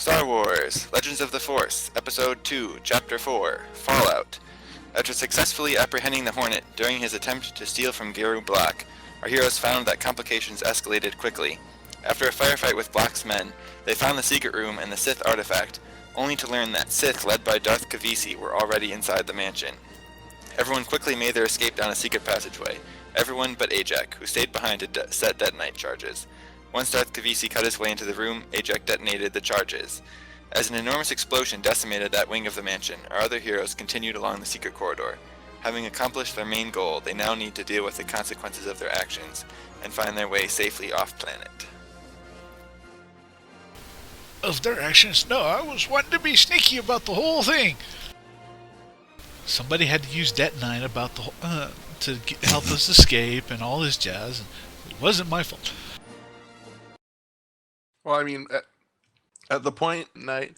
Star Wars Legends of the Force, Episode 2, Chapter 4, Fallout. After successfully apprehending the Hornet during his attempt to steal from Guru Black, our heroes found that complications escalated quickly. After a firefight with Black's men, they found the secret room and the Sith artifact, only to learn that Sith led by Darth Kavisi were already inside the mansion. Everyone quickly made their escape down a secret passageway, everyone but Ajak, who stayed behind to set detonite charges. Once Darth Kavisi cut his way into the room, Ajak detonated the charges. As an enormous explosion decimated that wing of the mansion, our other heroes continued along the secret corridor. Having accomplished their main goal, they now need to deal with the consequences of their actions and find their way safely off-planet. Of their actions? No, I was wanting to be sneaky about the whole thing. Somebody had to use detonite about the to help us escape and all this jazz. It wasn't my fault. Well, I mean, at the point night,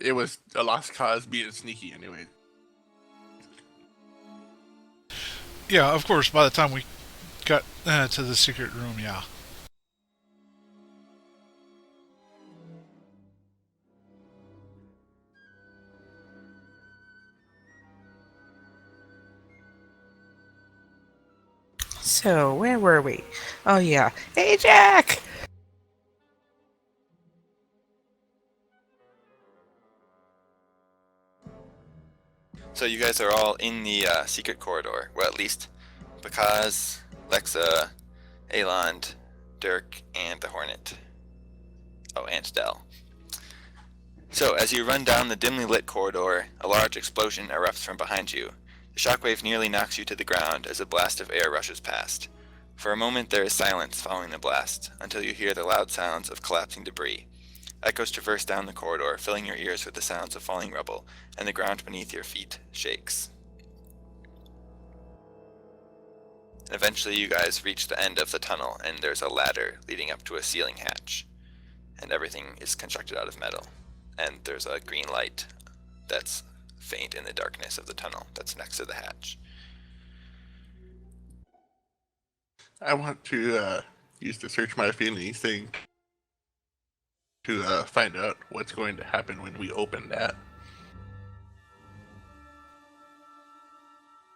it was a lost cause being sneaky anyway. Yeah, of course, by the time we got to the secret room, yeah. So, where were we? Oh yeah. Hey, Jack! So you guys are all in the secret corridor, well, at least Bakaz, Lexa, Aland, Dirk, and the Hornet. Oh, and Del. So as you run down the dimly lit corridor, a large explosion erupts from behind you. The shockwave nearly knocks you to the ground as a blast of air rushes past. For a moment there is silence following the blast, until you hear the loud sounds of collapsing debris. Echoes traverse down the corridor, filling your ears with the sounds of falling rubble, and the ground beneath your feet shakes. And eventually you guys reach the end of the tunnel, and there's a ladder leading up to a ceiling hatch. And everything is constructed out of metal. And there's a green light that's faint in the darkness of the tunnel that's next to the hatch. I want to use the search my feelings thing to find out what's going to happen when we open that.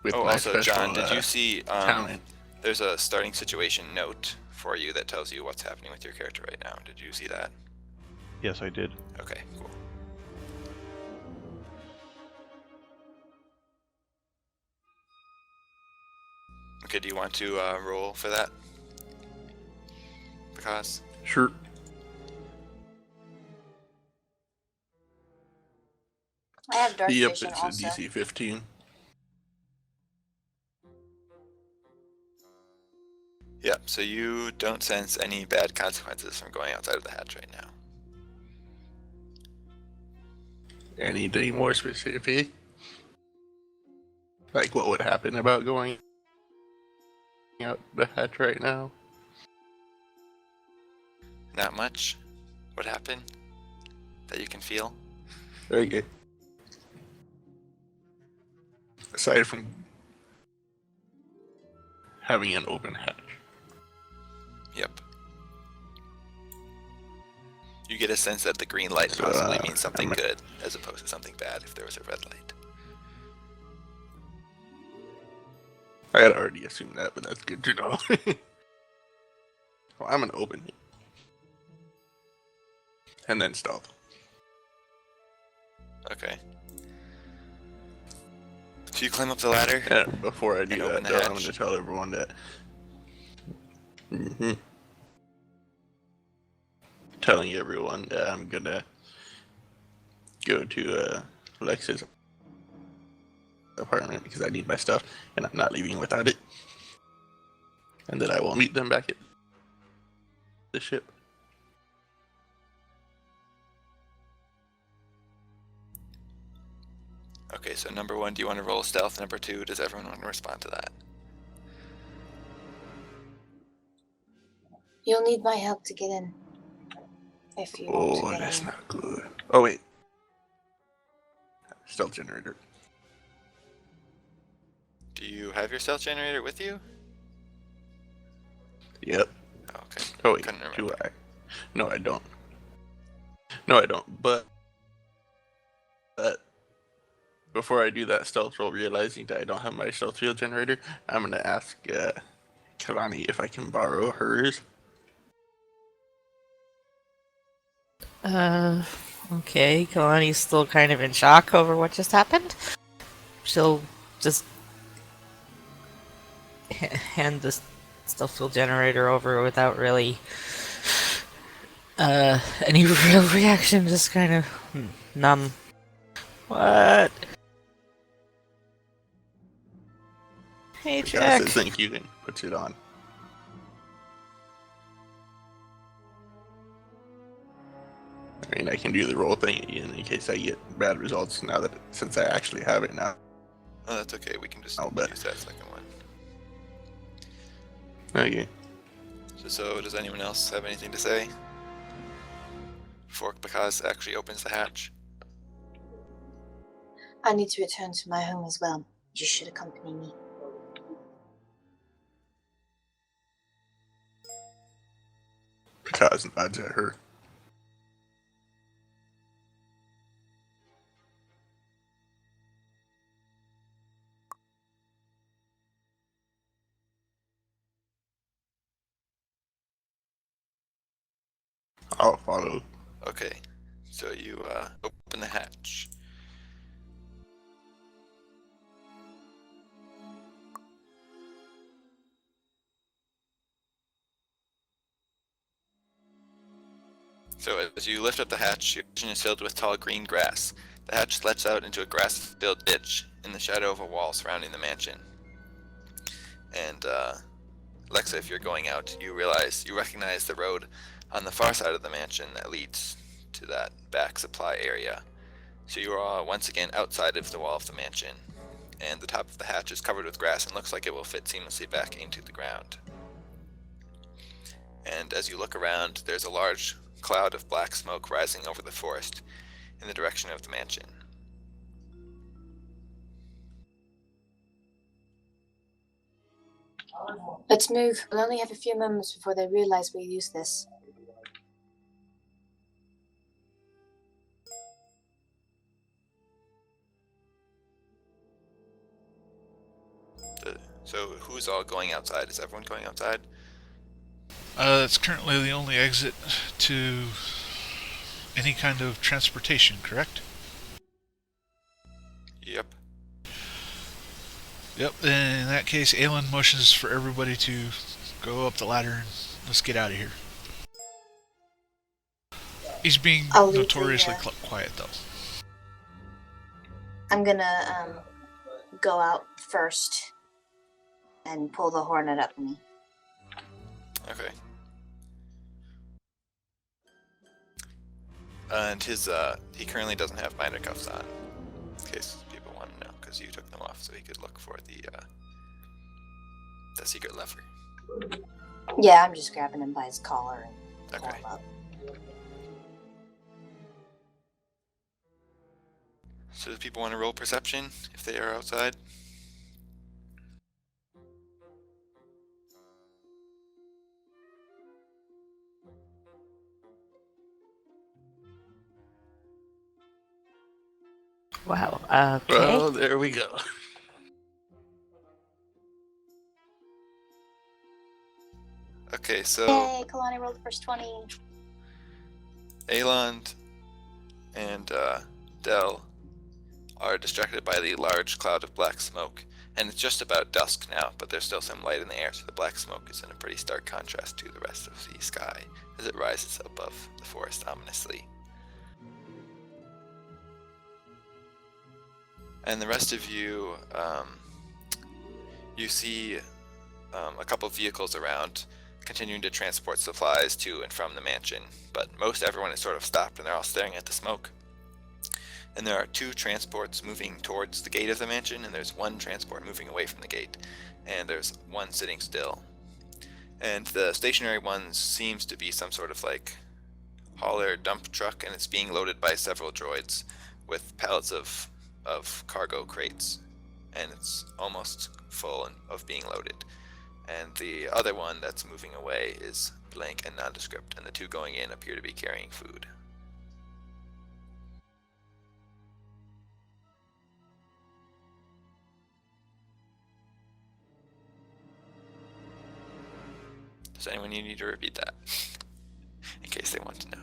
With my Also, special, John, did you see talent. there's a starting situation note for you that tells you what's happening with your character right now. Did you see that? Yes, I did. Okay, cool. Okay, do you want to roll for that? Because Sure. I have dark Yep, vision it's a also. DC 15. yeah, so you don't sense any bad consequences from going outside of the hatch right now. Anything more specific? Like what would happen about going out the hatch right now? Not much. What happened that you can feel? Very good. Aside from having an open hatch. Yep. You get a sense that the green light possibly means something good, as opposed to something bad if there was a red light. I had already assumed that, but that's good to know. Well, I'm gonna open it. And then stealth. Okay. So you climb up the ladder? And before I do And that, open the though, I'm hatch. gonna tell everyone that. Telling everyone that I'm gonna go to Lex's apartment because I need my stuff, and I'm not leaving without it. And then I will meet them back at the ship. Okay, so number one, do you want to roll stealth? Number two, does everyone want to respond to that? You'll need my help to get in. If you want Oh, to get that's in. not good. Oh, wait. Stealth generator. Do you have your stealth generator with you? Yep. Okay. Oh, wait. Couldn't Do remember. I? No, I don't. No, I don't. But before I do that stealth roll, realizing that I don't have my stealth field generator, I'm gonna ask Kalani if I can borrow hers. Okay, Kalani's still kind of in shock over what just happened. She'll just hand the stealth field generator over without really any real reaction, just kind of numb. What? Hey, Because Jack. I think you can put it on. I mean, I can do the roll thing again in case I get bad results now that since I actually have it now. Oh, that's okay. We can just I'll bet. use that second one. Okay. So does anyone else have anything to say? Before Bakaz actually opens the hatch. I need to return to my home as well. You should accompany me. Because nods at her. I'll follow. Okay, so you open the hatch. So as you lift up the hatch, your vision is filled with tall green grass. The hatch lets out into a grass-filled ditch in the shadow of a wall surrounding the mansion. And Lexa, if you're going out, you recognize the road on the far side of the mansion that leads to that back supply area. So you are once again outside of the wall of the mansion, and the top of the hatch is covered with grass and looks like it will fit seamlessly back into the ground. And as you look around, there's a large cloud of black smoke rising over the forest in the direction of the mansion. Let's move. We'll only have a few moments before they realize we use this. So who's all going outside? Is everyone going outside? That's currently the only exit to any kind of transportation, correct? Yep. Yep, then in that case, Aelin motions for everybody to go up the ladder and let's get out of here. He's being I'll leave the, notoriously quiet, though. I'm gonna go out first and pull the hornet up me. Okay. And he currently doesn't have binder cuffs on, in case people want to know, because you took them off, so he could look for the secret lever. Yeah, I'm just grabbing him by his collar and pull Okay. him up. So do people want to roll perception if they are outside? Wow. Okay. Well, there we go. Okay, so Hey, Kalani rolled the first 20. Aelond and Dell are distracted by the large cloud of black smoke, and it's just about dusk now, but there's still some light in the air, so the black smoke is in a pretty stark contrast to the rest of the sky as it rises above the forest ominously. And the rest of you, you see a couple of vehicles around, continuing to transport supplies to and from the mansion, but most everyone is sort of stopped and they're all staring at the smoke. And there are two transports moving towards the gate of the mansion, and there's one transport moving away from the gate, and there's one sitting still. And the stationary one seems to be some sort of like hauler dump truck, and it's being loaded by several droids with pallets of cargo crates, and it's almost full of being loaded. And the other one that's moving away is blank and nondescript, and the two going in appear to be carrying food. Does anyone need me to repeat that? In case they want to know.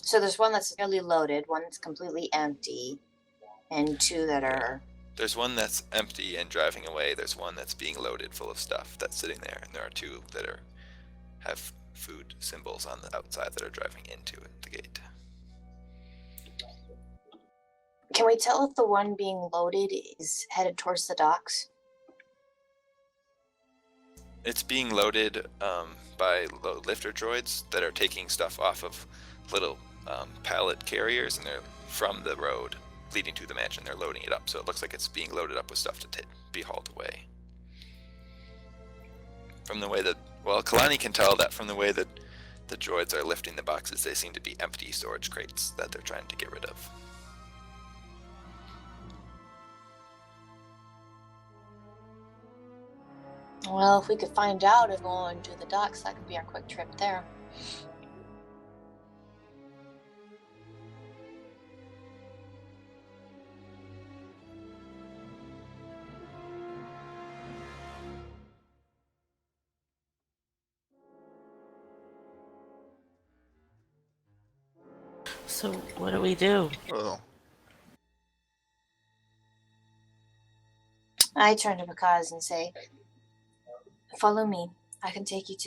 So there's one that's nearly loaded, one that's completely empty, and two that are. There's one that's empty and driving away. There's one that's being loaded full of stuff that's sitting there, and there are two that have food symbols on the outside that are driving into it, the gate. Can we tell if the one being loaded is headed towards the docks? It's being loaded by lifter droids that are taking stuff off of little pallet carriers, and they're from the road leading to the mansion. They're loading it up, so it looks like it's being loaded up with stuff to be hauled away. From the way that, well, Kalani can tell that from the way that the droids are lifting the boxes, they seem to be empty storage crates that they're trying to get rid of. Well, if we could find out if going to the docks, that could be our quick trip there. So what do we do? Well, I turn to Bakaz and say, "Follow me. I can take you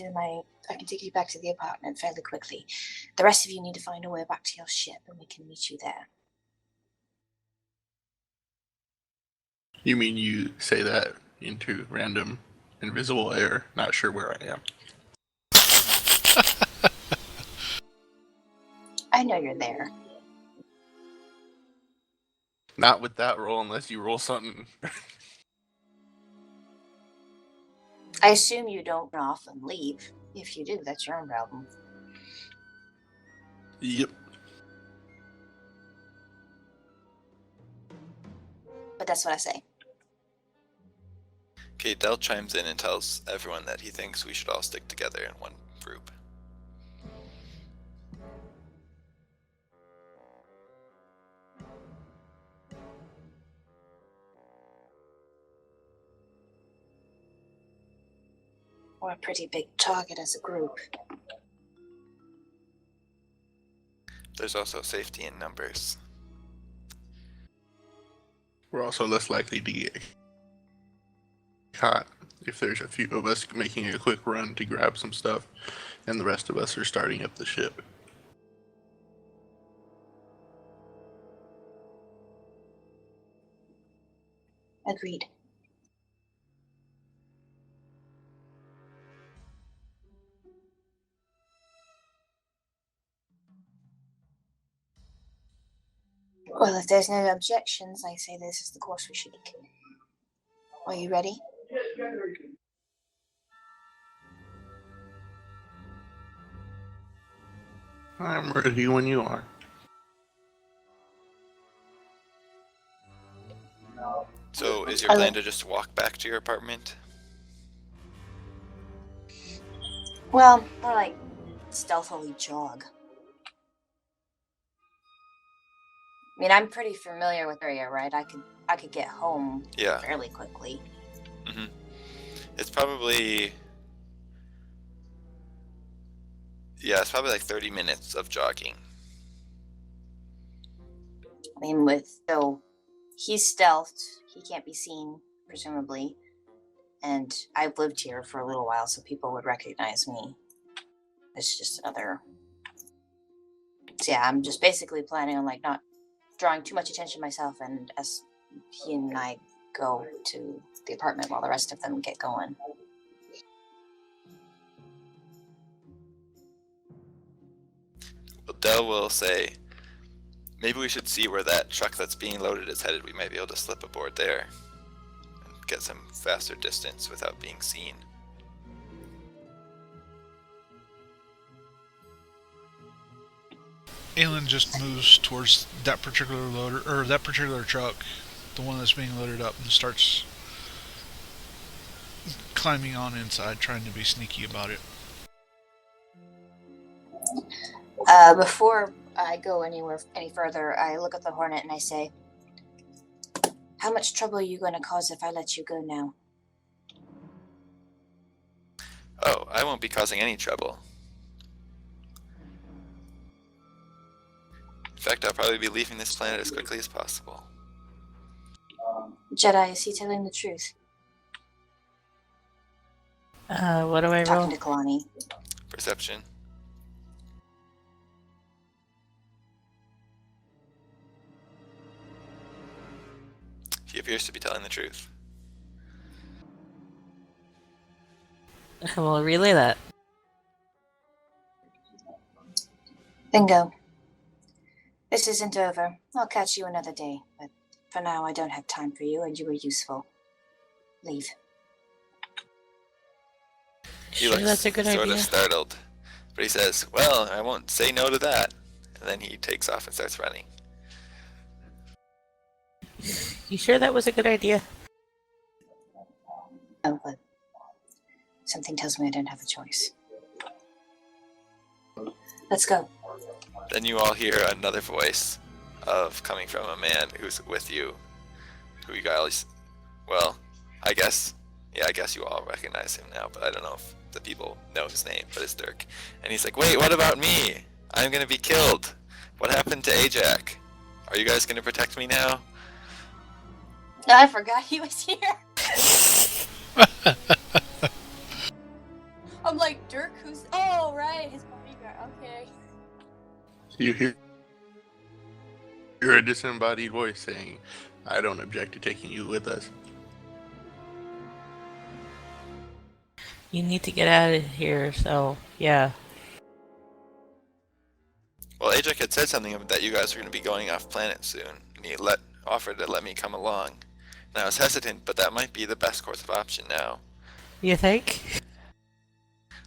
back to the apartment fairly quickly. The rest of you need to find a way back to your ship, and we can meet you there." you mean you say that into random invisible air, not sure where I am? I know you're there. Not with that roll, unless you roll something. I assume you don't run off and leave. If you do, that's your own problem. Yep. But that's what I say. Okay, Del chimes in and tells everyone that he thinks we should all stick together in one group. We're a pretty big target as a group. There's also safety in numbers. We're also less likely to get caught if there's a few of us making a quick run to grab some stuff, and the rest of us are starting up the ship. Agreed. Well, if there's no objections, I say this is the course we should take. Are you ready? I'm ready when you are. So, is your plan to just walk back to your apartment? Well, more like stealthily jog. I mean, I'm pretty familiar with the area, right? I could get home Yeah. fairly quickly. It's probably... Yeah, it's probably like 30 minutes of jogging. I mean, he's stealthed. He can't be seen, presumably. And I've lived here for a little while, so people would recognize me. It's just another... So yeah, I'm just basically planning on not drawing too much attention myself, and as he and I go to the apartment while the rest of them get going. Well, Del will say, maybe we should see where that truck that's being loaded is headed. We might be able to slip aboard there and get some faster distance without being seen. Aelin just moves towards that particular loader, or that particular truck, the one that's being loaded up, and starts climbing on inside, trying to be sneaky about it. Before I go any further, I look at the Hornet and I say, How much trouble are you going to cause if I let you go now? Oh, I won't be causing any trouble. In fact, I'll probably be leaving this planet as quickly as possible. Jedi, is he telling the truth? What do I roll? Talking to Kalani. Perception. He appears to be telling the truth. We'll relay that. Bingo. This isn't over. I'll catch you another day, but for now I don't have time for you, and you were useful. Leave. He Sure, looks that's a good sort idea. of startled, but he says, "Well, I won't say no to that." And then he takes off and starts running. You sure that was a good idea? Oh, but something tells me I don't have a choice. Let's go. Then you all hear another voice coming from a man who's with you, who you guys, well, I guess you all recognize him now, but I don't know if the people know his name, but it's Dirk. And he's like, "Wait, what about me? I'm gonna be killed. What happened to Ajak? Are you guys gonna protect me now?" I forgot he was here. I'm like, Dirk, who's... Oh, right, his bodyguard. Okay. You hear a disembodied voice saying, "I don't object to taking you with us." You need to get out of here, so yeah. Well, Ajak had said something that you guys were gonna be going off planet soon, and he offered to let me come along. And I was hesitant, but that might be the best course of option now. You think?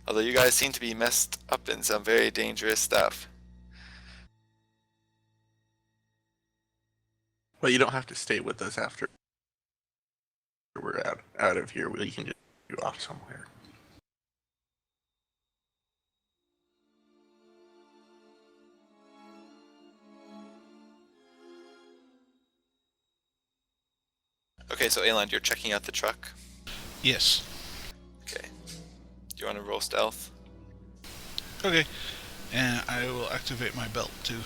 Although you guys seem to be messed up in some very dangerous stuff. Well, you don't have to stay with us after we're out of here. We can just go off somewhere. Okay, so Aeland, you're checking out the truck. Yes. Okay. Do you want to roll stealth? Okay. And I will activate my belt too.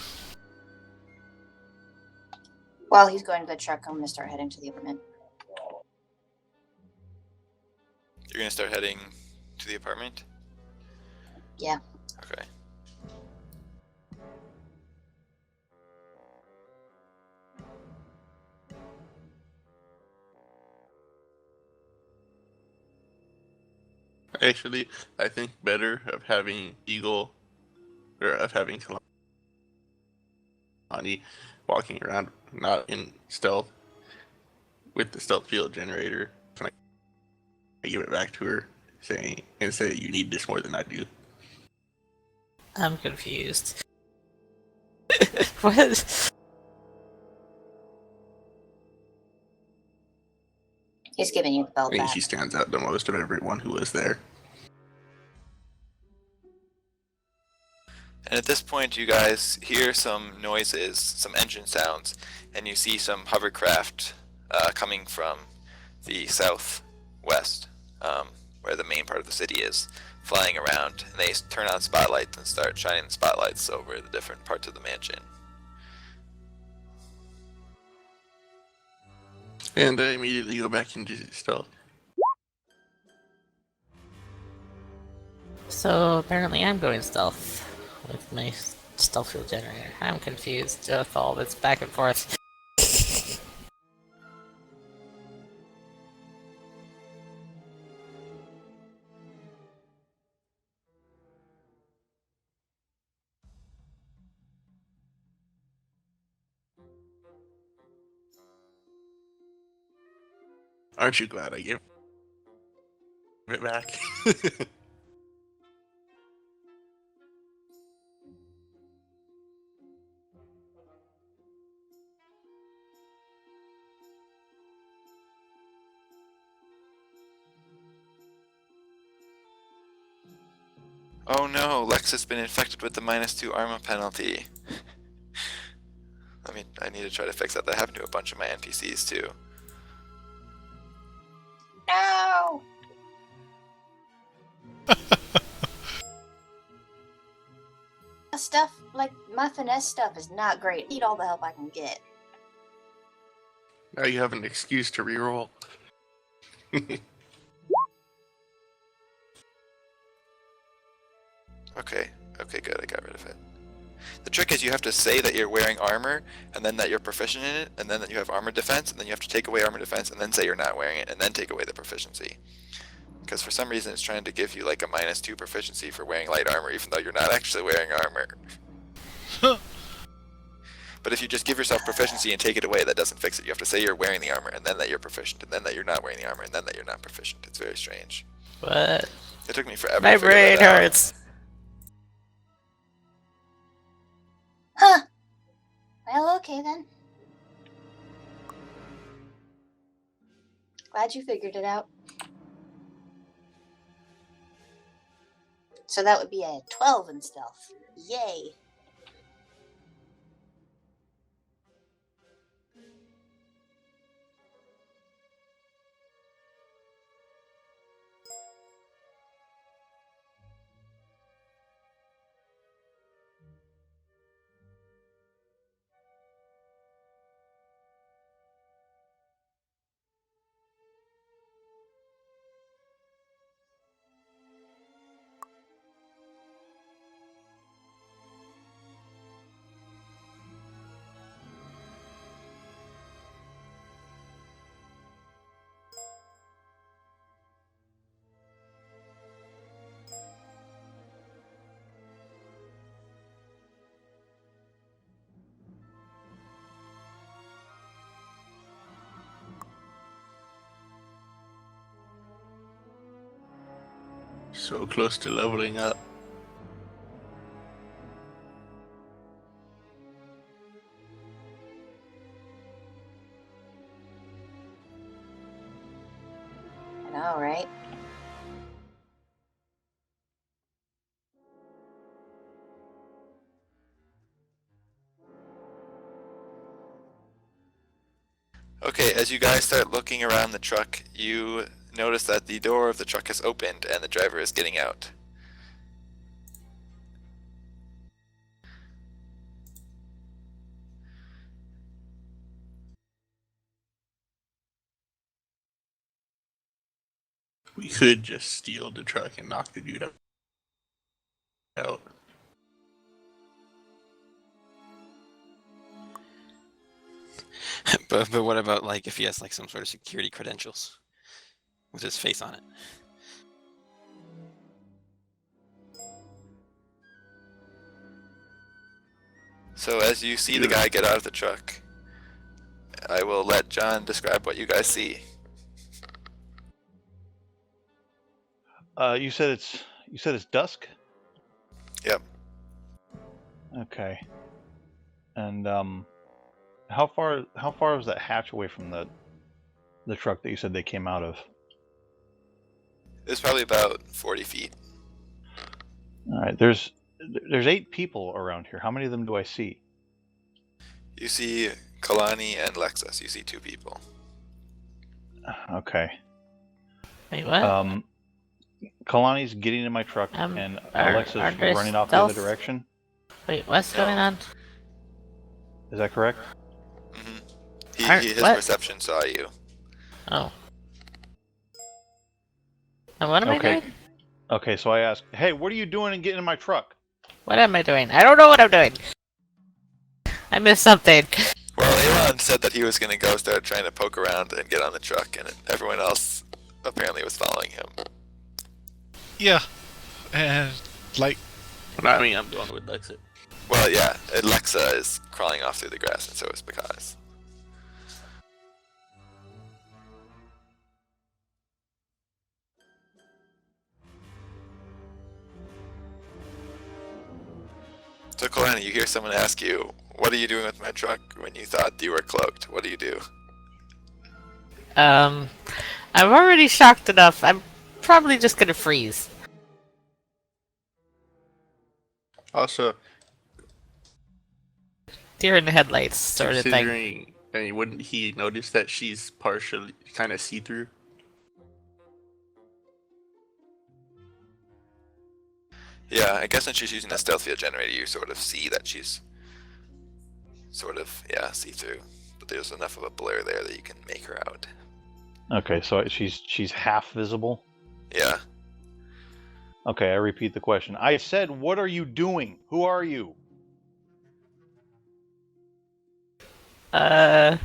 While he's going to the truck, I'm going to start heading to the apartment. You're gonna start heading to the apartment? Yeah. Okay. Actually, I think better of having Eagle, or of having Kalani walking around, not in stealth, with the stealth field generator. Can I give it back to her, saying, and say, "You need this more than I do." I'm confused. What? He's giving you the I belt think back. she stands out the most of everyone who was there. And at this point, you guys hear some noises, some engine sounds, and you see some hovercraft coming from the southwest, where the main part of the city is, flying around. And they turn on spotlights and start shining the spotlights over the different parts of the mansion. And I immediately go back into stealth. So apparently I'm going stealth with my stealth field generator. I'm confused with all this back and forth. Aren't you glad I gave it back? Oh no, Lex has been infected with the -2 armor penalty. I need to try to fix that. That happened to a bunch of my NPCs too. stuff, like my finesse stuff, is not great. I need all the help I can get. Now you have an excuse to reroll. Okay, good, I got rid of it. The trick is you have to say that you're wearing armor, and then that you're proficient in it, and then that you have armor defense, and then you have to take away armor defense, and then say you're not wearing it, and then take away the proficiency. Because for some reason it's trying to give you like a -2 proficiency for wearing light armor, even though you're not actually wearing armor. But if you just give yourself proficiency and take it away, that doesn't fix it. You have to say you're wearing the armor, and then that you're proficient, and then that you're not wearing the armor, and then that you're not proficient. It's very strange. What? It took me forever My to figure brain that out. hurts. Huh. Well, okay then. Glad you figured it out. So that would be a 12 in stealth. Yay. So close to leveling up. I know, right? Okay, as you guys start looking around the truck, you notice that the door of the truck has opened and the driver is getting out. We could just steal the truck and knock the dude out. But what about like if he has like some sort of security credentials with his face on it? So as you see the guy get out of the truck, I will let John describe what you guys see. You said it's dusk? Yep. Okay. And how far was that hatch away from the truck that you said they came out of? It's probably about 40 feet. All right. There's 8 people around here. How many of them do I see? You see Kalani and Lexus. You see 2 people. Okay. Wait, what? Kalani's getting in my truck, and Alexa's are there running off the other stealth? direction. Wait, what's going on? Is that correct? His What? perception saw you. Oh. And what am I Okay. doing? Okay, so I asked, "Hey, what are you doing and getting in my truck?" What am I doing? I don't know what I'm doing. I missed something. Well, Elon said that he was going to go start trying to poke around and get on the truck, and everyone else apparently was following him. Yeah, and like I mean, I'm going with Lexit. Well, yeah, Alexa is crawling off through the grass, and so is Bakaz. So, Kalani, you hear someone ask you, "What are you doing with my truck?" when you thought you were cloaked. What do you do? I'm already shocked enough. I'm probably just gonna freeze. Also, Deer in the headlights sort of thing. considering, I mean, wouldn't he notice that she's partially kind of Yeah, I guess when she's using the stealth field generator, you sort of see that she's sort of, yeah, see-through. But there's enough of a blur there that you can make her out. Okay, so she's half visible. Yeah. Okay, I repeat the question. I said, what are you doing? Who are you? Deer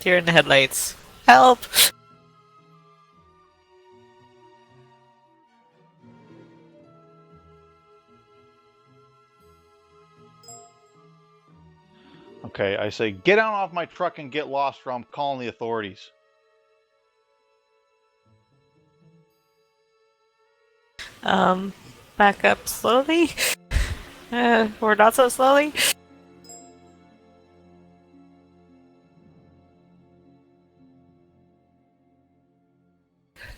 in the headlights. Help! Okay, I say, get down off my truck and get lost, or I'm calling the authorities. Back up slowly. Or not so slowly.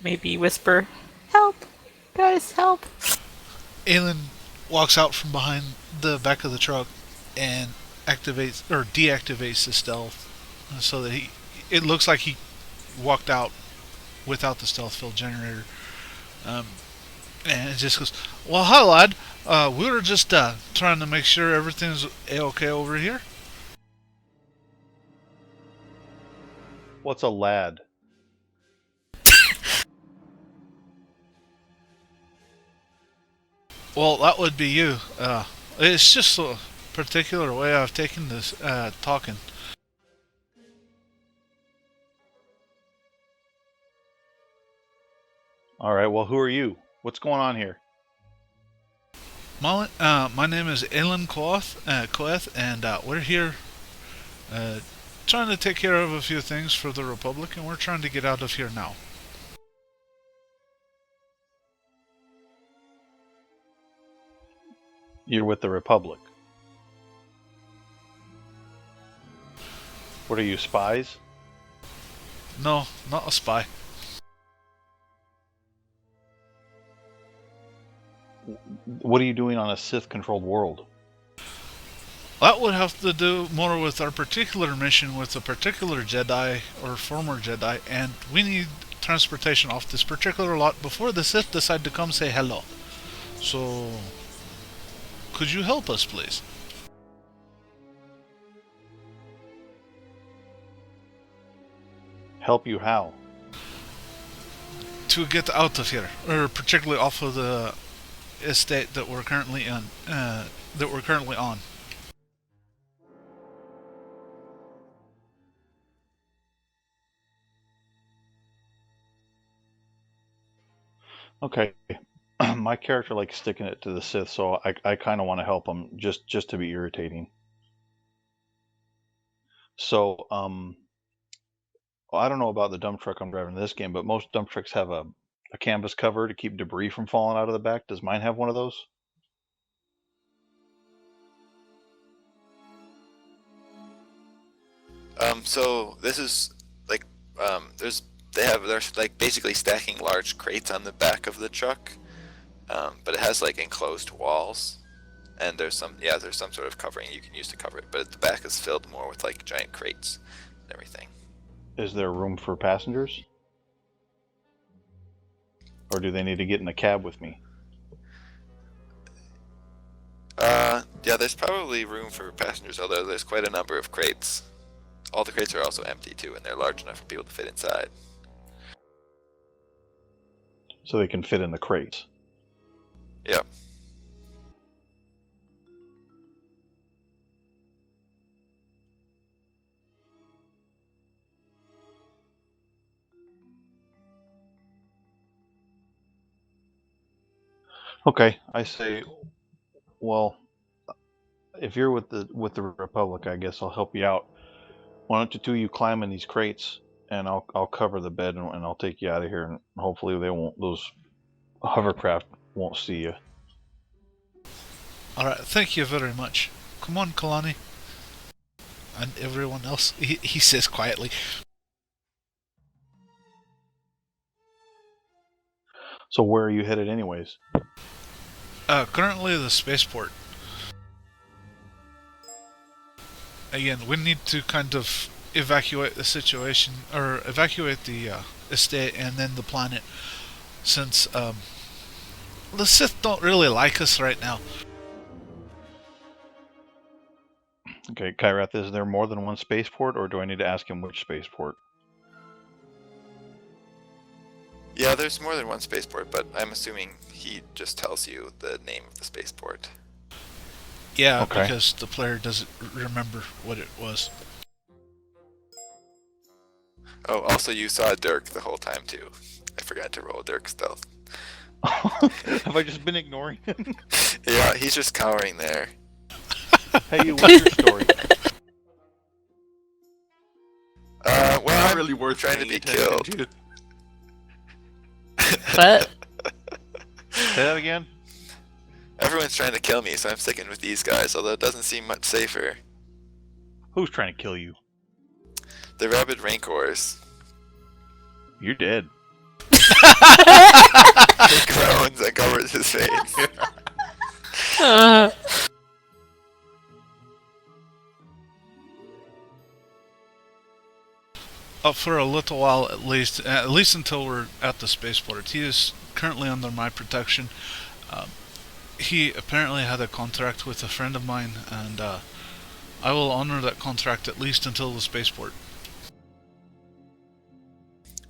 Maybe whisper, help! Guys, help! Aelin walks out from behind the back of the truck and activates or deactivates the stealth so that it looks like he walked out without the stealth field generator. And it just goes, well, hi lad, we were just trying to make sure everything's a-okay over here. What's a lad? Well, that would be you. It's just a particular way I've taken this talking. All right, well, who are you? What's going on here? My name is Aelin Koeth, and we're here trying to take care of a few things for the Republic, and we're trying to get out of here now. You're with the Republic. What are you, spies? No, not a spy. What are you doing on a Sith-controlled world? That would have to do more with our particular mission with a particular Jedi or former Jedi, and we need transportation off this particular lot before the Sith decide to come say hello. So, could you help us, please? Help you how? To get out of here, or particularly off of the estate that we're currently on. Okay. My character likes sticking it to the Sith, so I kind of want to help him just to be irritating. So, well, I don't know about the dump truck I'm driving in this game, but most dump trucks have a canvas cover to keep debris from falling out of the back. Does mine have one of those? So this is like, they're like basically stacking large crates on the back of the truck, but it has like enclosed walls, and there's some sort of covering you can use to cover it, but the back is filled more with like giant crates and everything. Is there room for passengers? Or do they need to get in the cab with me? Yeah, there's probably room for passengers, although there's quite a number of crates. All the crates are also empty too, and they're large enough for people to fit inside. So they can fit in the crates. Yep. Okay, I say, well, if you're with the Republic, I guess I'll help you out. Why don't the two of you climb in these crates, and I'll cover the bed, and I'll take you out of here, and hopefully those hovercraft won't see you. Alright, thank you very much. Come on, Kalani. And everyone else, he says quietly. So where are you headed anyways? Currently the spaceport. Again, we need to kind of evacuate the situation, or evacuate the estate and then the planet, since the Sith don't really like us right now. Okay, Kyrath, is there more than one spaceport, or do I need to ask him which spaceport? Yeah, there's more than one spaceport, but I'm assuming he just tells you the name of the spaceport. Yeah, Okay. because the player doesn't remember what it was. Oh, also you saw Dirk the whole time too. I forgot to roll Dirk stealth. Have I just been ignoring him? Yeah, he's just cowering there. Hey, what's your story? Well, Not I'm really worth trying to paying be attention killed. to. But Say that again? Everyone's trying to kill me, so I'm sticking with these guys, although it doesn't seem much safer. Who's trying to kill you? The rabid rancors. You're dead. He groans and covers his face. For a little while at least until we're at the spaceport. He is currently under my protection. He apparently had a contract with a friend of mine, and I will honor that contract at least until the spaceport.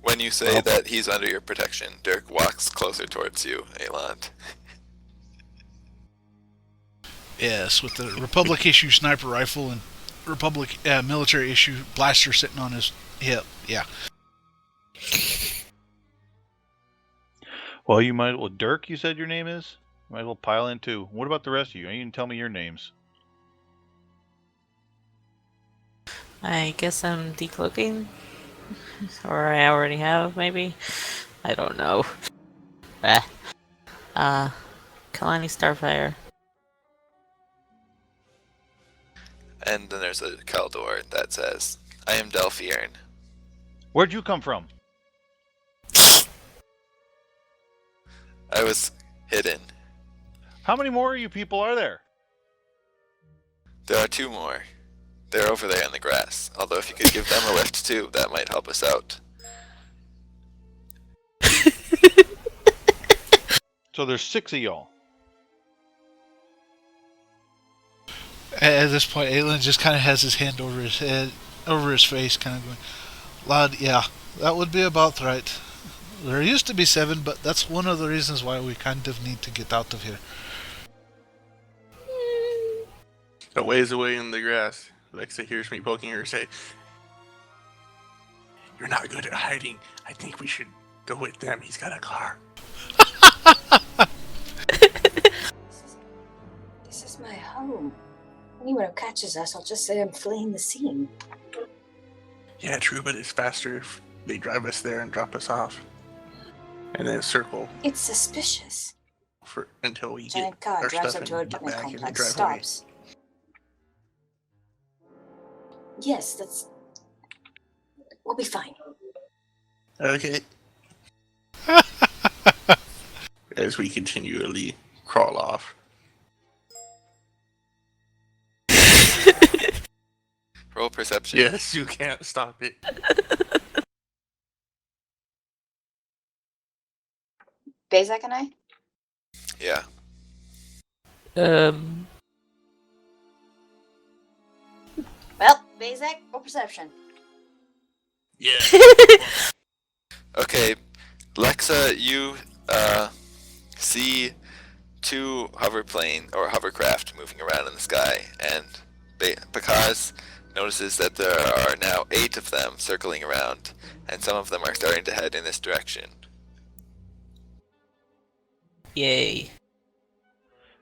When you say that he's under your protection, Dirk walks closer towards you, Eland. Yes, with the Republic issue sniper rifle and Republic military issue blaster sitting on his hip. Yeah. Well, you might. Well, Dirk, you said your name is? Might as well pile in too. What about the rest of you? You can tell me your names. I guess I'm decloaking. Or I already have, maybe? I don't know. Kalani Starfire. And then there's a Caldor that says, I am Delphiern. Where'd you come from? I was hidden. How many more of you people are there? There are 2 more. They're over there in the grass. Although if you could give them a lift too, that might help us out. So there's 6 of y'all. At this point, Aelin just kind of has his hand over his head, over his face, kind of going, "Lad, yeah, that would be about right. There used to be 7, but that's one of the reasons why we kind of need to get out of here." A ways away in the grass, Alexa hears me poking her say, "You're not good at hiding. I think we should go with them. He's got a car." This is my home. Anyone who catches us, I'll just say I'm fleeing the scene. Yeah, true, but it's faster if they drive us there and drop us off. And then circle It's suspicious. for until we Giant get car our drives stuff up to a and get apartment back and then complex, drive away. stops. Yes, that's... We'll be fine. Okay. As we continually crawl off. Roll perception. Yes, you can't stop it. Bezak and I? Yeah. Well, Bezak or perception? Yeah. Okay, Lexa, you see 2 hoverplane or hovercraft moving around in the sky, and Pakaz notices that there are now 8 of them circling around, and some of them are starting to head in this direction. Yay.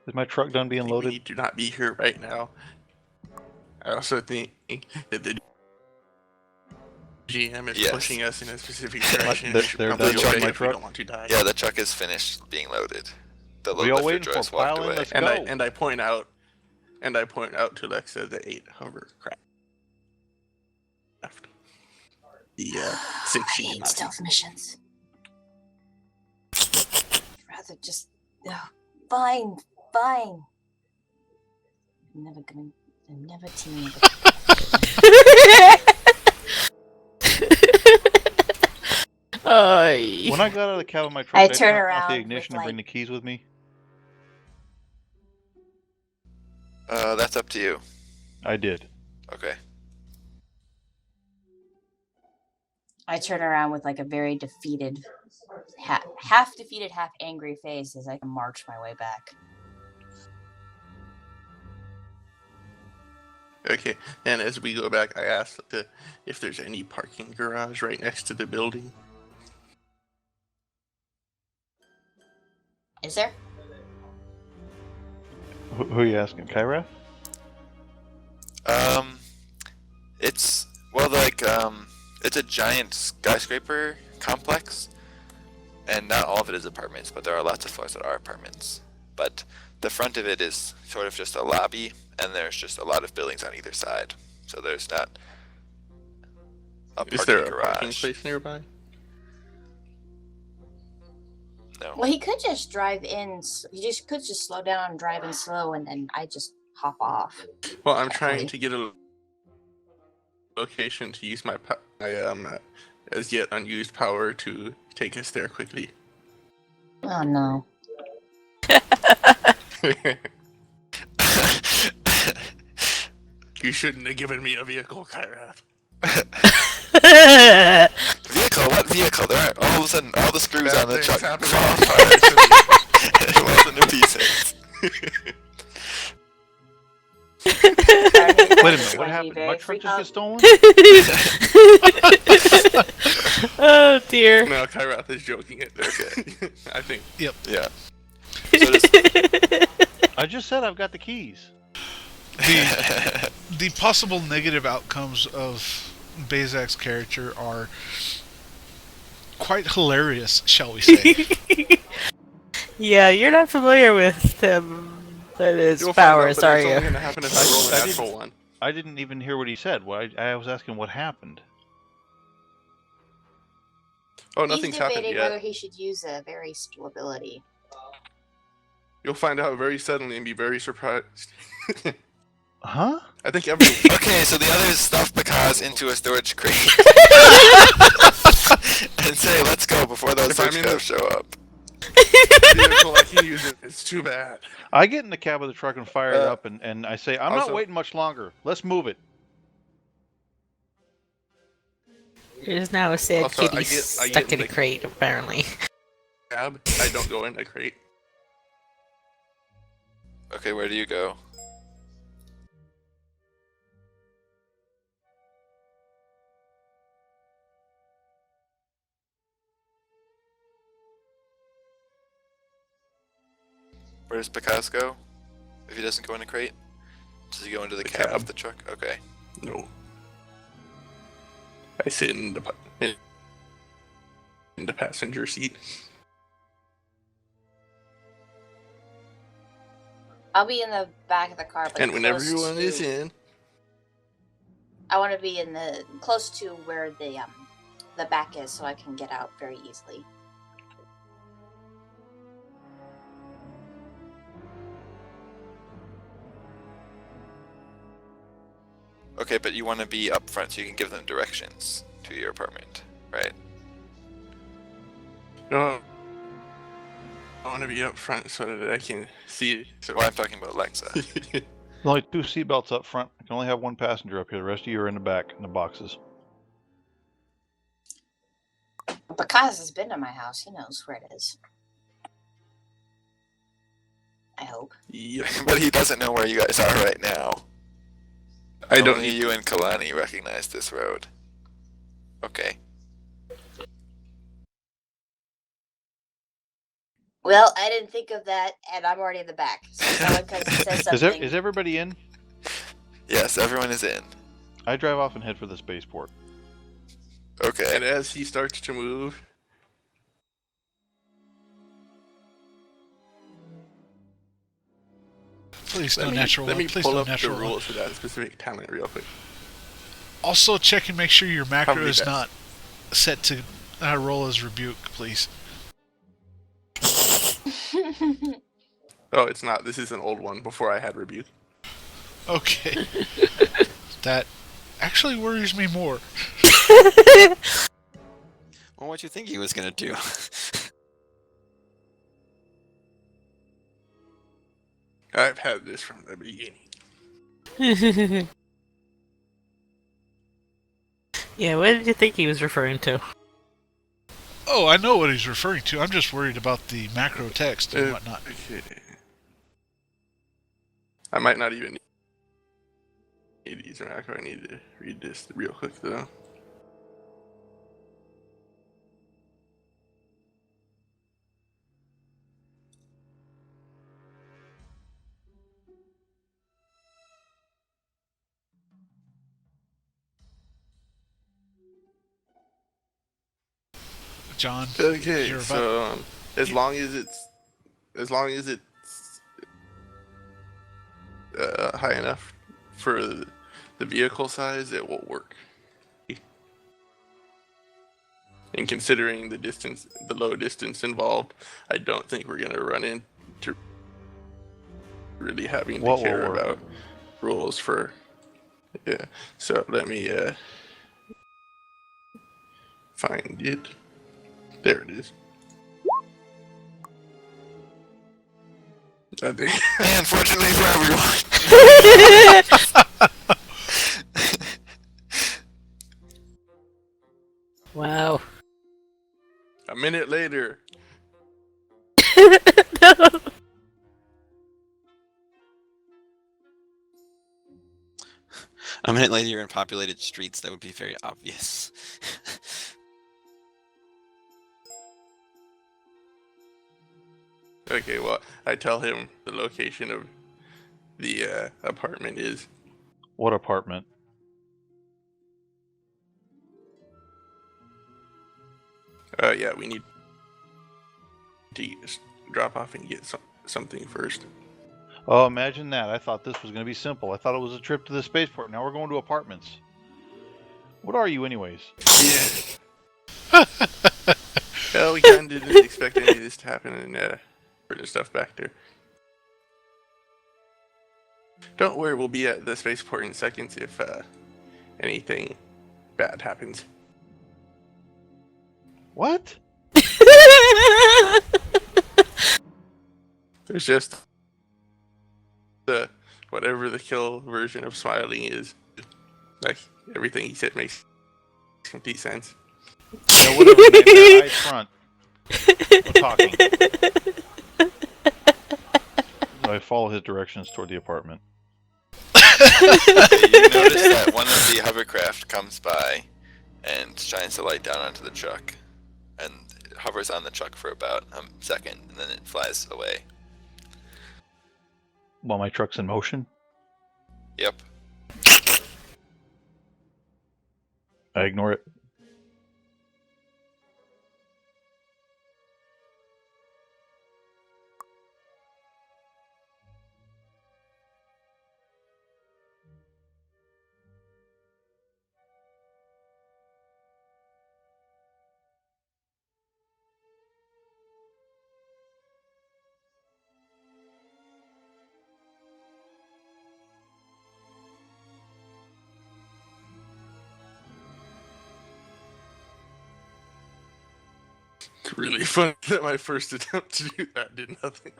Is my truck done being We loaded? need to not be here right now. I also think that the GM is Yes. pushing us in a specific direction. They're- We should they're probably done obey with my if we truck? don't want to die. Yeah, the truck is finished being loaded. The We load all lifter waiting for just walked piling? away. Let's And go. I point out to Lexa the 8 hovercraft. The 6 I she hate stealth missions. Rather just... Oh, fine. I'm never teaming with Ay. When I got out of the cab of my truck, I did turn turn off around the with, ignition and bring the like- keys with me. That's up to you. I did. Okay. I turn around with like a very defeated, half defeated, half angry face as I march my way back. Okay, and as we go back, I asked if there's any parking garage right next to the building. Is there? Who are you asking, Kyra? It's it's a giant skyscraper complex, and not all of it is apartments, but there are lots of floors that are apartments. But the front of it is sort of just a lobby, and there's just a lot of buildings on either side. So there's not a parking Is there a garage. parking place nearby? No. Well, he could just drive in. He could just slow down and drive in slow, and then I just hop off. Well, I'm trying to get a location to use my as yet unused power to take us there quickly. Oh no. You shouldn't have given me a vehicle, Kyrath. Vehicle? What vehicle? There are all of a sudden all the screws Bad on the things truck happen fall all the apart. It wasn't to pieces. Wait a minute, what happened? My truck just get stolen? Oh dear. No, Kyrath is joking it. Okay. I think. Yeah. So does, I just said I've got the keys. The possible negative outcomes of Bazak's character are quite hilarious, shall we say. Yeah, you're not familiar with his You'll find out, powers, but are it's only you? gonna happen if I roll a natural one. I didn't even hear what he said. I was asking what happened. Oh, He's nothing's happened debating yet. whether he should use a variable ability. You'll find out very suddenly and be very surprised. Huh? I think everyone. okay, so the others stuff Bakaz into a storage crate and say, "Let's go" before those If I'm search in cars show up. vehicle I can use it. It's too bad. I get in the cab of the truck and fire it up, and I say, I'm not also- waiting much longer. Let's move it. There's now a sad Also, kitty I get stuck in a the- crate, apparently. Cab. I don't go in a crate. Okay, where do you go? Where does Bakaz go? If he doesn't go in a crate? Does he go into the The cab cab. of the truck? Okay. No. I sit in the passenger seat. I'll be in the back of the car, but And when close everyone is to- in, I want to be in the close to where the back is, so I can get out very easily. Okay, but you want to be up front so you can give them directions to your apartment, right? no, I want to be up front so that I can see. So Well, I'm talking about Alexa. There's only 2 seatbelts up front. I can only have 1 passenger up here. The rest of you are in the back in the boxes. Bakaz has been to my house. He knows where it is. I hope. Yep. But he doesn't know where you guys are right now. I don't Only need you and Kalani recognize this road. Okay. Well, I didn't think of that, and I'm already in the back. So someone comes and says something. Is everybody in? Yes, everyone is in. I drive off and head for the spaceport. Okay. And as he starts to move, Please let no me, natural let one. me Please pull no up the natural one. rules for that specific talent real quick. Also, check and make sure your macro Probably is best. not set to roll as rebuke, please. Oh, it's not. This is an old one before I had rebuke. Okay. That actually worries me more. Well, what you think he was gonna do? I've had this from the beginning. Yeah, what did you think he was referring to? Oh, I know what he's referring to. I'm just worried about the macro text and whatnot. Okay. I might not even need to use a macro. I need to read this real quick though. John, Okay, you're about... so as long as it's high enough for the vehicle size, it will work. And considering the distance, the low distance involved, I don't think we're gonna run into really having to What will care work? about rules for. Yeah. So let me find it. There it is. I think. And fortunately for everyone. Wow. A minute later. No. A minute later, you're in populated streets. That would be very obvious. Okay, well, I tell him the location of the apartment is. What apartment? Yeah, we need to drop off and get something first. Oh, imagine that. I thought this was going to be simple. I thought it was a trip to the spaceport. Now we're going to apartments. What are you, anyways? Yeah. Well, we kind of didn't expect any of this to happen and putting stuff back there. Don't worry, we'll be at the spaceport in seconds if anything bad happens. What? There's just the whatever the kill version of smiling is. Like everything he said makes complete sense. Yeah, whatever, man. They're eyes front. We're talking. I follow his directions toward the apartment. You notice that one of the hovercraft comes by and shines the light down onto the truck, and it hovers on the truck for about a second, and then it flies away. While my truck's in motion, Yep. I ignore it. It's really funny that my first attempt to do that did nothing.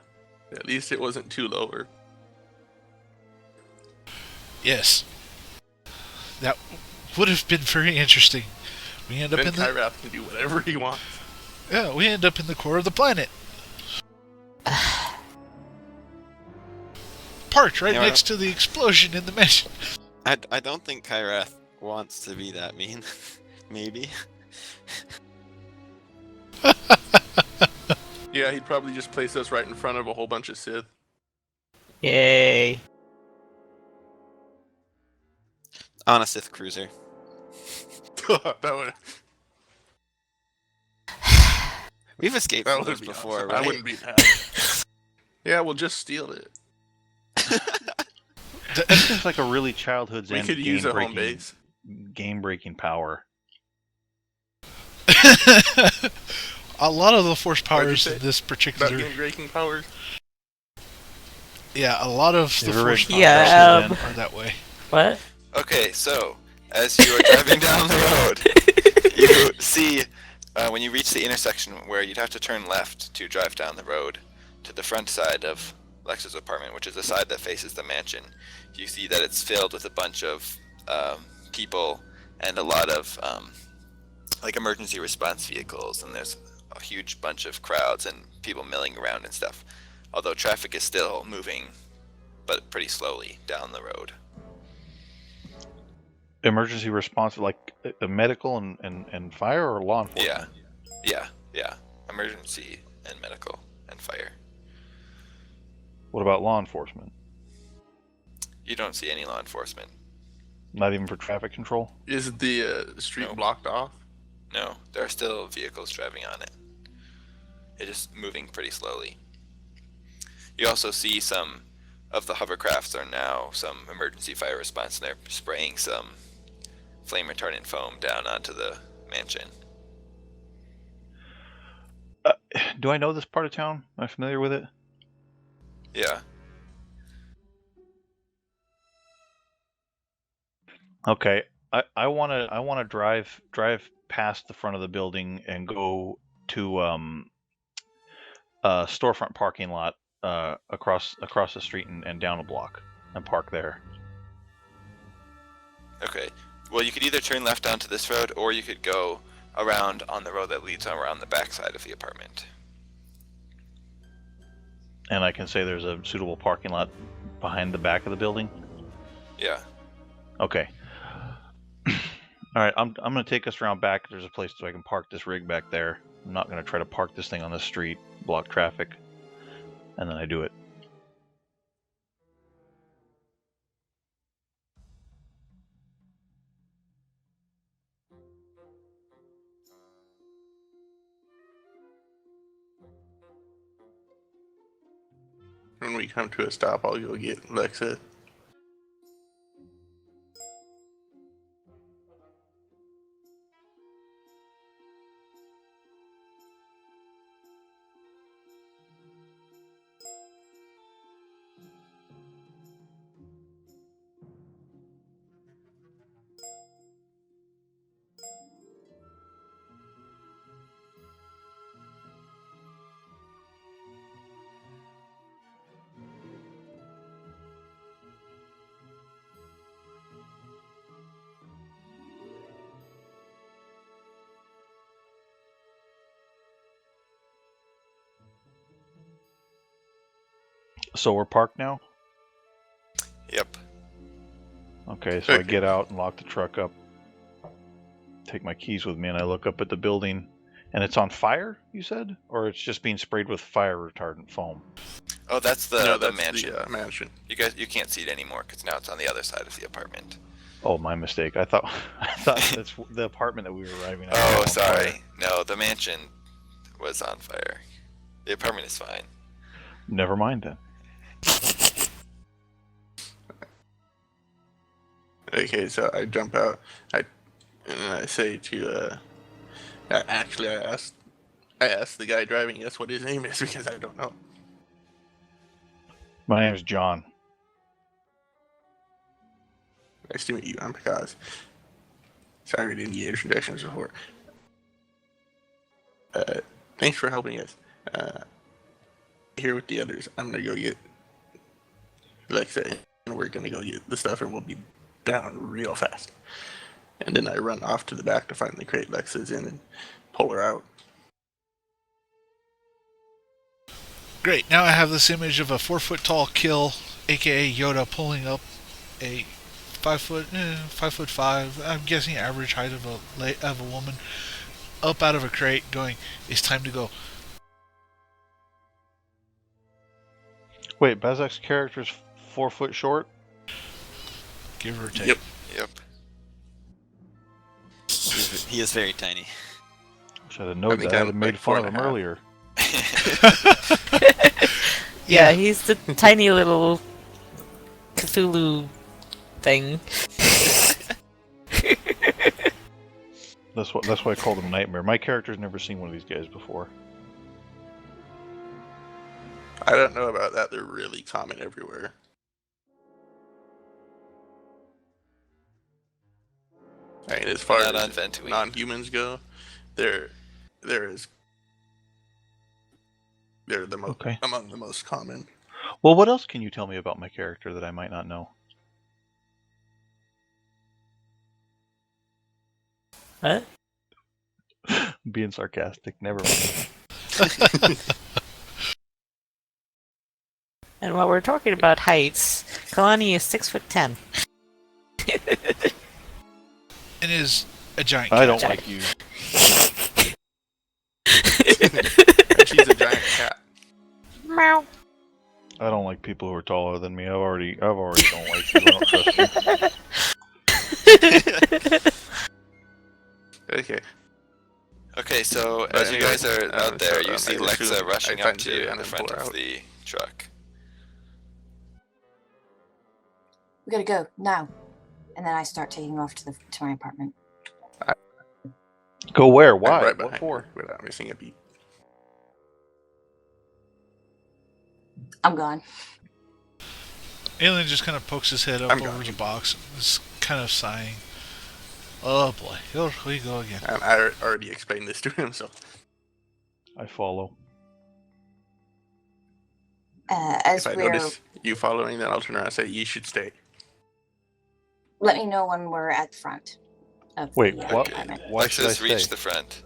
At least it wasn't too lower. Yes. That would have been very interesting. We end up Then in the... Kyrath can do whatever he wants. Yeah, we end up in the core of the planet. Parked right Yeah, next to the explosion in the mission. I don't think Kyrath wants to be that mean. Maybe. Yeah, he'd probably just place us right in front of a whole bunch of Sith. Yay. On a Sith cruiser. That would We've escaped that from would those be before, awesome. right? I wouldn't be mad. Yeah, we'll just steal it. That seems like a really childhood's We end could use a home base. game-breaking power. A lot of the force What'd you powers say? in this About particular... game-breaking powers. Yeah, a lot of the Ever force read powers Yeah, are that way. What? Okay, so as you are driving down the road, you see when you reach the intersection where you'd have to turn left to drive down the road to the front side of Lex's apartment, which is the side that faces the mansion, you see that it's filled with a bunch of people and a lot of like emergency response vehicles, and there's a huge bunch of crowds and people milling around and stuff. Although traffic is still moving, but pretty slowly down the road. Emergency response, like medical and fire, or law enforcement? Yeah. Emergency and medical and fire. What about law enforcement? You don't see any law enforcement. Not even for traffic control? Is the street No. blocked off? No, there are still vehicles driving on it. It is moving pretty slowly. You also see some of the hovercrafts are now some emergency fire response, and they're spraying some flame retardant foam down onto the mansion. Do I know this part of town? Am I familiar with it? Yeah. Okay. I wanna drive past the front of the building and go to a storefront parking lot across the street and down a block and park there. Okay. Well, you could either turn left onto this road, or you could go around on the road that leads around the back side of the apartment. And I can say there's a suitable parking lot behind the back of the building. Yeah. Okay. All right, I'm gonna take us around back. There's a place so I can park this rig back there. I'm not gonna try to park this thing on the street, block traffic, and then I do it. When we come to a stop, I'll go get Lexa. So we're parked now? Yep. Okay, so I get out and lock the truck up. Take my keys with me, and I look up at the building, and it's on fire, you said? Or it's just being sprayed with fire retardant foam? Oh, that's the No, the that's mansion. The mansion. You can't see it anymore because now it's on the other side of the apartment. Oh, my mistake. I thought that's the apartment that we were arriving at. Oh, was on fire. sorry. No, the mansion was on fire. The apartment is fine. Never mind then. Okay, so I jump out. And I say to actually I asked the guy driving us what his name is because I don't know. My name is John. Nice to meet you. I'm Picaz. Sorry we didn't get introductions before. Thanks for helping us. Here with the others, I'm gonna go get Lexa, and we're gonna go get the stuff, and we'll be down real fast. And then I run off to the back to find the crate Lexa's in and pull her out. Great. Now I have this image of a 4-foot-tall kill, aka Yoda, pulling up a 5'5", I'm guessing average height of a woman, up out of a crate, going, "It's time to go." Wait, Bazak's character's 4 foot short? Give or take. Yep. Yep. He is very tiny. Should have known think that. I'd I'm have made like fun of him 4.5. earlier. Yeah, he's the tiny little Cthulhu thing. That's why I called him Nightmare. My character's never seen one of these guys before. I don't know about that. They're really common everywhere. I mean, as far Not as on Ventui. non-humans go, they're the most Okay. among the most common. Well, what else can you tell me about my character that I might not know? What? Being sarcastic. Never mind. And while we're talking about heights, Kalani is 6'10". And is a giant I cat. don't like you. And she's a giant cat. Meow. I don't like people who are taller than me. I've already don't like you. I don't trust you. Okay. Okay, so But as you anyway, guys are out there, you see I Lexa assume rushing I up find to you you in and the then front pour of out. the truck. We gotta go now. And then I start taking off to my apartment. Go where? I'm Why? right What behind for? her without missing a beat. I'm gone. Alien just kind of pokes his head up I'm over gone. the box, is kind of sighing. Oh boy, here we go again. And I already explained this to him, so I follow. As if I we're, notice you following, then I'll turn around and say, you should stay. let me know when we're at the front of Wait, the what? apartment. Why should I Lexa's reached stay? the front.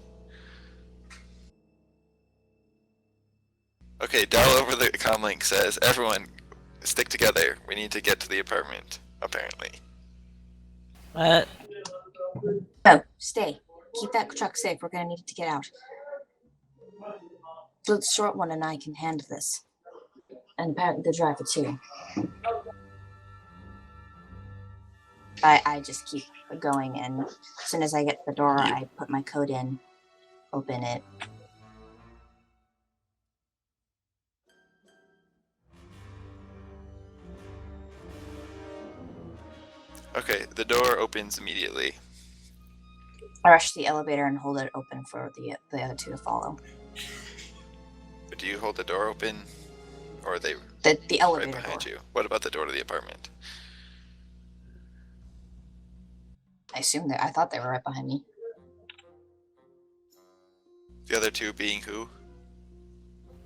Okay, Dell over the comlink says, everyone, stick together. We need to get to the apartment, apparently. What? No, stay. Keep that truck safe. We're gonna need it to get out. The short one and I can handle this. And apparently the driver too. I just keep going, and as soon as I get to the door, You- I put my code in, open it. Okay, the door opens immediately. I rush to the elevator and hold it open for the other two to follow. Do you hold the door open? Or are they The right elevator behind door. you? What about the door to the apartment? I assume that I thought they were right behind me. The other two being who?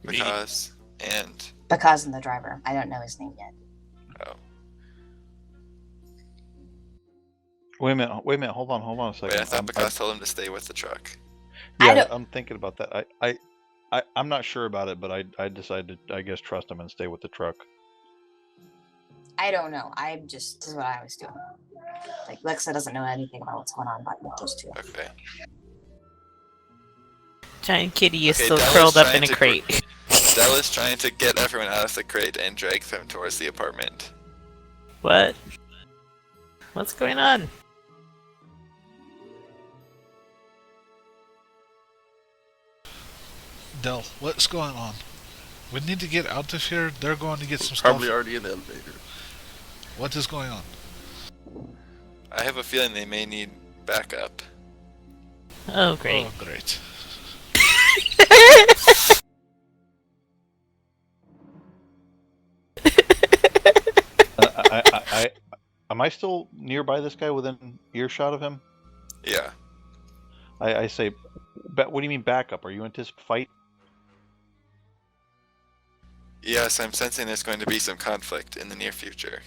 Me. Because and Because and the driver. I don't know his name yet. oh, Wait a minute. Hold on a second. wait, I thought Because told him to stay with the truck. I Yeah, don't- I'm thinking about that. I'm not sure about it, but I decided to, I guess, trust him and stay with the truck. I don't know. This is what I was doing. Like, Lexa doesn't know anything about what's going on about those two. Okay. Giant kitty is Okay, still Della's curled up trying in a to crate. Dell is trying to get everyone out of the crate and drag them towards the apartment. What? What's going on? Dell, what's going on? We need to get out of here. They're going to get some Probably stuff. already in the elevator. What is going on? I have a feeling they may need backup. Oh, great. Oh, great. Am I still nearby this guy within earshot of him? Yeah. I say, what do you mean backup? Are you anticipating fight? Yes, I'm sensing there's going to be some conflict in the near future.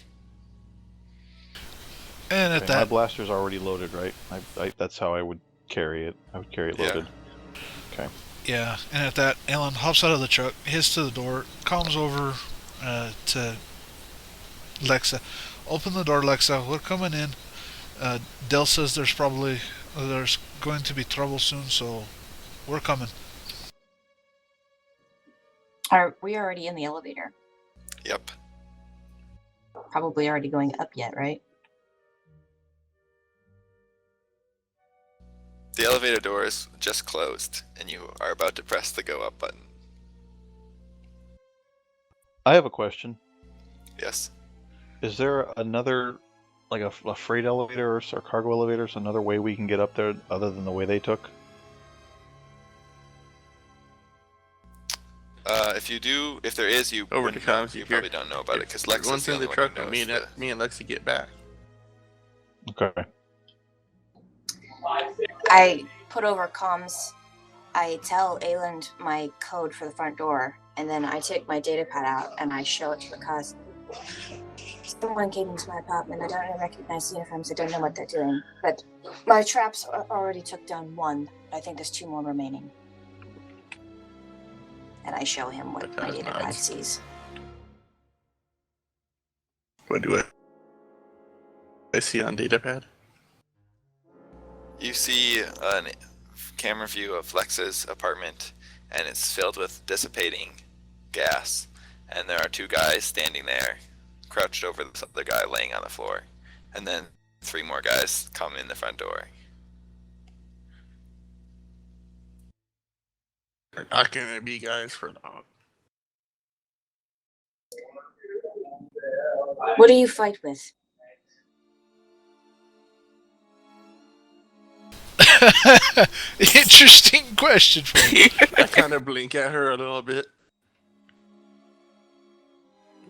And at Okay, my that, blaster's already loaded, right? That's how I would carry it. I would carry it Yeah. loaded. Okay. yeah, and at that, Alan hops out of the truck, heads to the door, calms over to Lexa. Open the door, Lexa. We're coming in. Dell says there's going to be trouble soon, so we're coming. Are we already in the elevator? Yep. Probably already going up yet, right? The elevator door is just closed, and you are about to press the go up button. I have a question. Yes. Is there another, like a freight elevator or cargo elevator, so another way we can get up there other than the way they took? If there is, you Over wouldn't to know. comms, You you hear- probably don't know about it because Lex Once is the in only the one truck, who and knows me and Lexi get back. Okay. I put over comms. I tell Ayland my code for the front door, And then I take my data pad out and I show it to the cast. Someone came into my apartment. I don't recognize the uniforms. I don't know what they're doing. But my traps already took down one. I think there's 2 more remaining. And I show him what my data pad sees. What do I see on datapad? You see a camera view of Lex's apartment, and it's filled with dissipating gas. And there are 2 guys standing there, crouched over this other guy laying on the floor. And then 3 more guys come in the front door. They're not gonna be guys for long. What do you fight with? Interesting question for you. I kind of blink at her a little bit.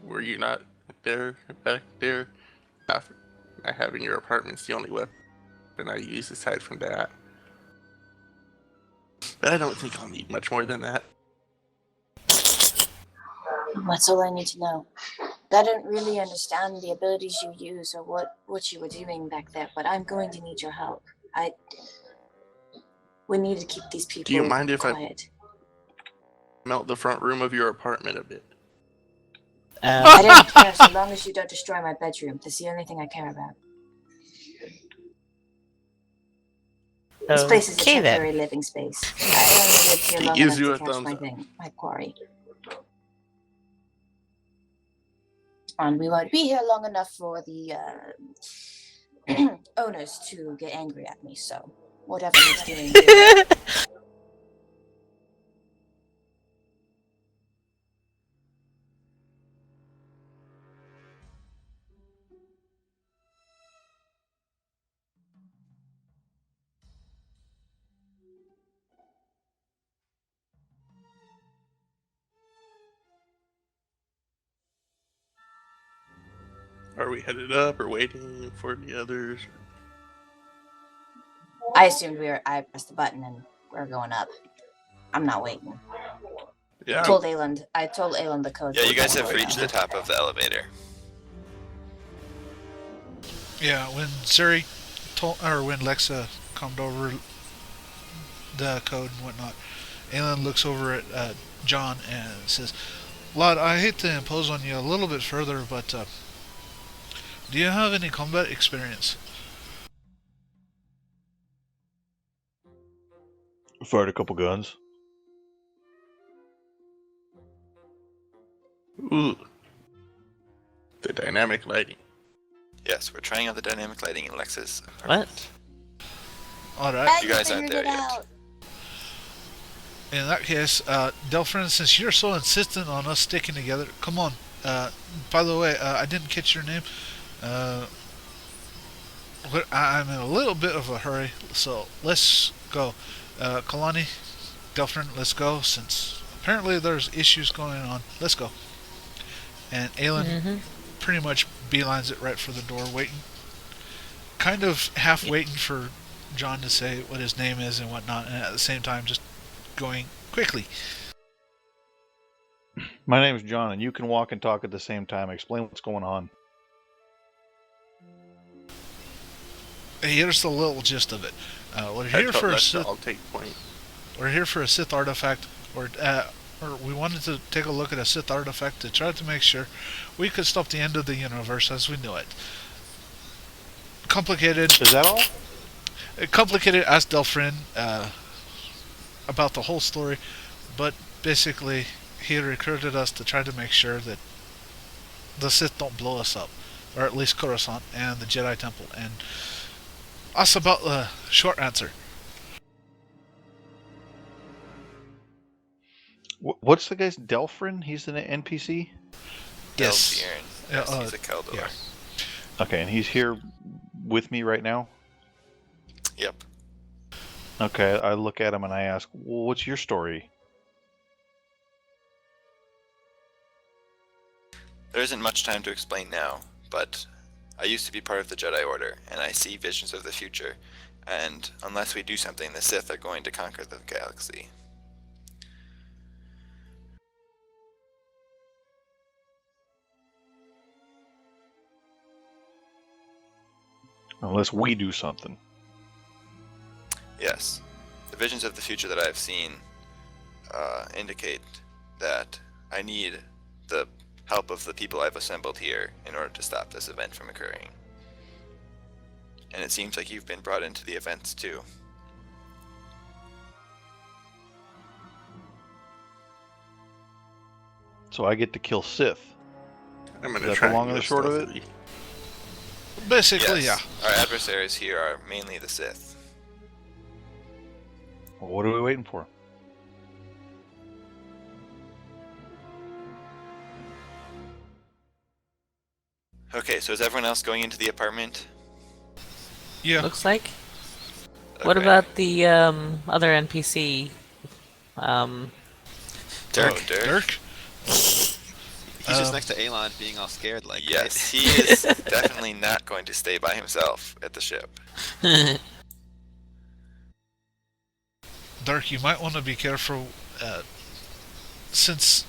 Were you not there, back there? Not having your apartment's the only weapon I use aside from that. But I don't think I'll need much more than that. That's all I need to know. I don't really understand the abilities you use or what you were doing back there, but I'm going to need your help. We need to keep these people Do you mind if quiet. I melt the front room of your apartment a bit? I don't care so long as you don't destroy my bedroom. That's the only thing I care about. This place is a Okay, then. temporary living space. I only lived here long Gives enough you to a catch thumbs my up. thing, my quarry. And we won't be here long enough for the owners to get angry at me, so whatever he's doing. do. Are we headed up or waiting for the others? I assumed I pressed the button and we're going up. I'm not waiting. Yeah. I told Aylan the code. Yeah, you guys have Right reached now. the top of the elevator. Yeah, when Zuri told, or when Lexa comed over the code and whatnot, Aelin looks over at John and says, "Lad, I hate to impose on you a little bit further, but do you have any combat experience?" Fired a couple guns. Ooh. The dynamic lighting. Yes, we're trying out the dynamic lighting in Lex's What? apartment. Alright, You guys aren't figured there it yet. out. in that case, Delphin, since you're so insistent on us sticking together, come on. By the way, I didn't catch your name. I'm in a little bit of a hurry, so let's go. Kalani, Delphin, let's go, since apparently there's issues going on. Let's go. And Aelin pretty much beelines it right for the door, waiting, kind of half waiting for John to say what his name is and whatnot, and at the same time just going quickly. My name's John, and you can walk and talk at the same time. Explain what's going on. Here's the little gist of it. We're I here told for a Lexa Sith. I'll take point. We're here for a Sith artifact, or we wanted to take a look at a Sith artifact to try to make sure we could stop the end of the universe as we knew it. Complicated. Is that all? Complicated. Ask Delphin about the whole story, but basically he recruited us to try to make sure that the Sith don't blow us up, or at least Coruscant and the Jedi Temple. And us about the short answer. What's the guy's Delphin? He's an NPC? Yes. Delphiern. Yeah, Yes, he's a Keldor. yeah. Okay, and he's here with me right now? Yep. Okay, I look at him and I ask, well, what's your story? There isn't much time to explain now, but I used to be part of the Jedi Order, and I see visions of the future, and unless we do something, the Sith are going to conquer the galaxy. Unless we do something. Yes. The visions of the future that I've seen indicate that I need the help of the people I've assembled here in order to stop this event from occurring. And it seems like you've been brought into the events too. So I get to kill Sith. I'm gonna Is that try the long and and the go short of it? stealthily. Basically, Yes. Our adversaries here are mainly the Sith. Well, what are we waiting for? Okay, so is everyone else going into the apartment? yeah. Looks like. What Okay. about the other NPC? Dirk. Oh, Dirk? Dirk? He's just next to Alon being all scared like. Yes, he is definitely not going to stay by himself at the ship. Dirk, you might want to be careful, since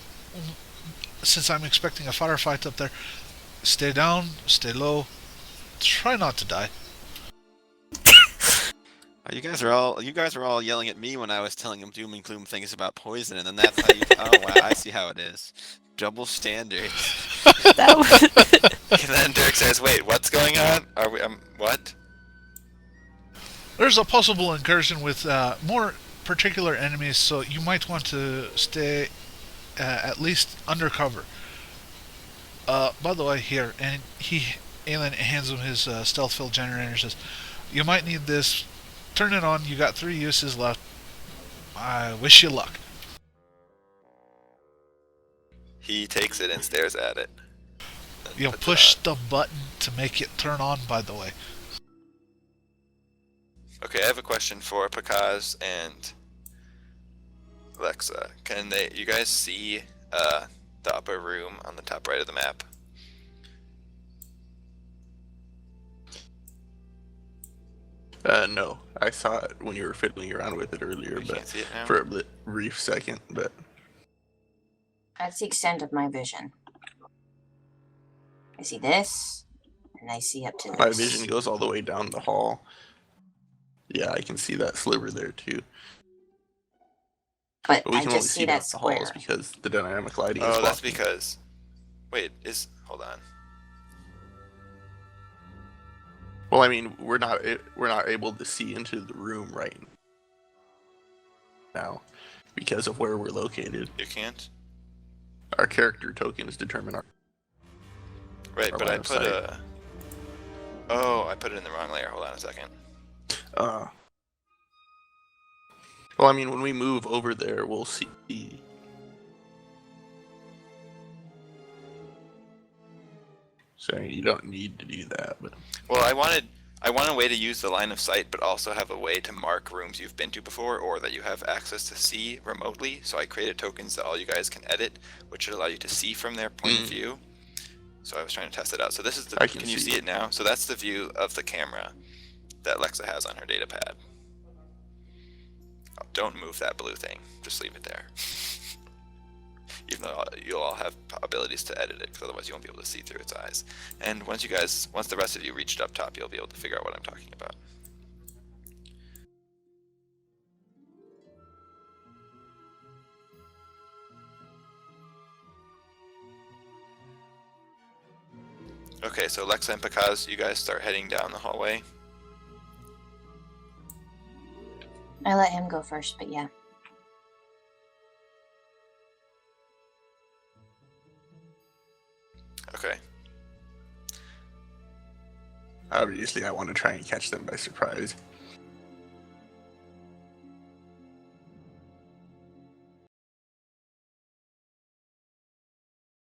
I'm expecting a firefight up there. Stay down, stay low, try not to die. Oh, you guys were all yelling at me when I was telling him doom and gloom things about poison, and then that's how you. Oh wow, I see how it is. Double standards. That was And then Dirk says, "Wait, what's going on? Are we? What?" There's a possible incursion with more particular enemies, so you might want to stay at least undercover. By the way, here, and Aelin hands him his stealth field generator and says, "You might need this. Turn it on. You got 3 uses left. I wish you luck." He takes it and stares at it. Then You'll puts it push on. the button to make it turn on, by the way. Okay, I have a question for Pakaz and Alexa. Can you guys see the upper room on the top right of the map? No, I saw it when you were fiddling around with it earlier, You but can't see it now? for a brief second. But That's the extent of my vision. I see this, and I see up to this. my vision goes all the way down the hall. Yeah, I can see that sliver there too. But But we I can only just see see down that the halls square. because the dynamic lighting is Oh, that's blocking. because... Wait, hold on. Well, I mean, we're not able to see into the room right now because of where we're located. You can't? Our character tokens determine our. Right, Our but I line of put sight. a... Oh, I put it in the wrong layer. Hold on a second. Well, I mean, when we move over there, we'll see. So you don't need to do that, but Well, I want a way to use the line of sight, but also have a way to mark rooms you've been to before, or that you have access to see remotely. So I created tokens that all you guys can edit, which should allow you to see from their point of view. So I was trying to test it out. So this is the. I can Can you see see it now? So that's the view of the camera that Alexa has on her data pad. Oh, don't move that blue thing. Just leave it there. Even though you'll all have abilities to edit it, because otherwise you won't be able to see through its eyes. And once the rest of you reached up top, you'll be able to figure out what I'm talking about. Okay, so Lexa and Pakaz, you guys start heading down the hallway. I let him go first, but yeah. Okay. obviously I want to try and catch them by surprise.